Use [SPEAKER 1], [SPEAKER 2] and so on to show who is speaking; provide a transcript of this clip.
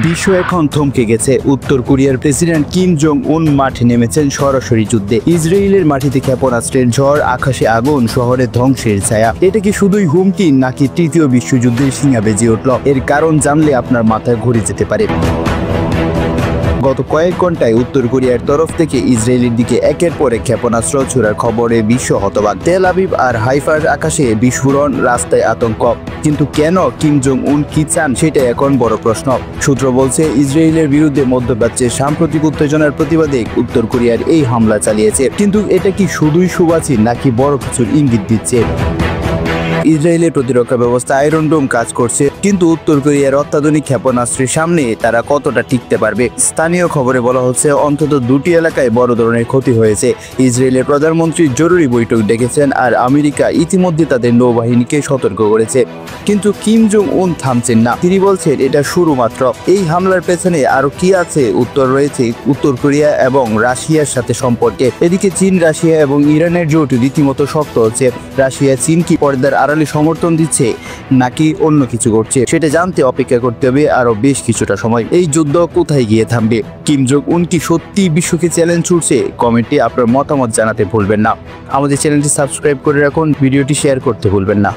[SPEAKER 1] বিশ্ব এখন থমকে গেছে। উত্তর কোরিয়ার প্রেসিডেন্ট কিম জং উন মাঠে নেমেছেন সরাসরি যুদ্ধে। ইসরায়েলের মাটিতে ক্ষেপণাস্ত্রের ঝড়, আকাশে আগুন, শহরে ধ্বংসের ছায়া। এটা কি শুধুই হুমকি নাকি তৃতীয় বিশ্বযুদ্ধের শিঙা বেজে উঠল? এর কারণ জানলে আপনার মাথায় ঘুরে যেতে পারে। গত কয়েক ঘন্টায় উত্তর কোরিয়ার তরফ থেকে ইসরায়েলের দিকে একের পর এক ক্ষেপণাস্ত্র ছোড়ার খবরে বিশ্ব হতবাক। তেল আবিব আর হাইফার আকাশে বিস্ফোরণ, রাস্তায় আতঙ্ক। কিন্তু কেন? কিম জং উন কি চান সেটা এখন বড় প্রশ্ন। সূত্র বলছে, ইসরায়েলের বিরুদ্ধে মধ্যপ্রাচ্যের সাম্প্রতিক উত্তেজনার প্রতিবাদে উত্তর কোরিয়ার এই হামলা চালিয়েছে। কিন্তু এটা কি শুধুই শুভাচি নাকি বড় কিছুর ইঙ্গিত দিচ্ছে? ইসরায়েলের প্রতিরক্ষা ব্যবস্থা আয়রন ডোম কাজ করছে, কিন্তু উত্তর কোরিয়ার অত্যাধুনিক ক্ষেপণাস্ত্রের সামনে তারা কতটা টিকতে পারবে? স্থানীয় খবরে বলা হচ্ছে, অন্তত দুটি এলাকায় বড় ধরনের ক্ষতি হয়েছে। ইসরায়েলের প্রধানমন্ত্রী জরুরি বৈঠক ডেকেছেন, আর আমেরিকা ইতিমধ্যে তাদের নৌবাহিনীকে সতর্ক করেছে। কিন্তু কিম জং উন থামছেন না। তিনি বলছেন, এটা শুরু মাত্র। এই হামলার পেছনে আরো কি আছে? উত্তর রয়েছে উত্তর কোরিয়া এবং রাশিয়ার সাথে সম্পর্কে। এদিকে চীন, রাশিয়া এবং ইরানের জোট রীতিমতো শক্ত হচ্ছে। রাশিয়া চীন কি পর্দার আড়ালে সমর্থন দিচ্ছে নাকি অন্য কিছু করছে, সেটা জানতে অপেক্ষা করতে হবে আরো বেশ কিছুটা সময়। এই যুদ্ধ কোথায় গিয়ে থামবে? কিম জং উন কি সত্যি বিশ্বকে চ্যালেঞ্জ ছুড়ছে? কমেন্টে আপনার মতামত জানাতে ভুলবেন না। আমাদের চ্যানেলটি সাবস্ক্রাইব করে রাখুন, ভিডিওটি শেয়ার করতে ভুলবেন না।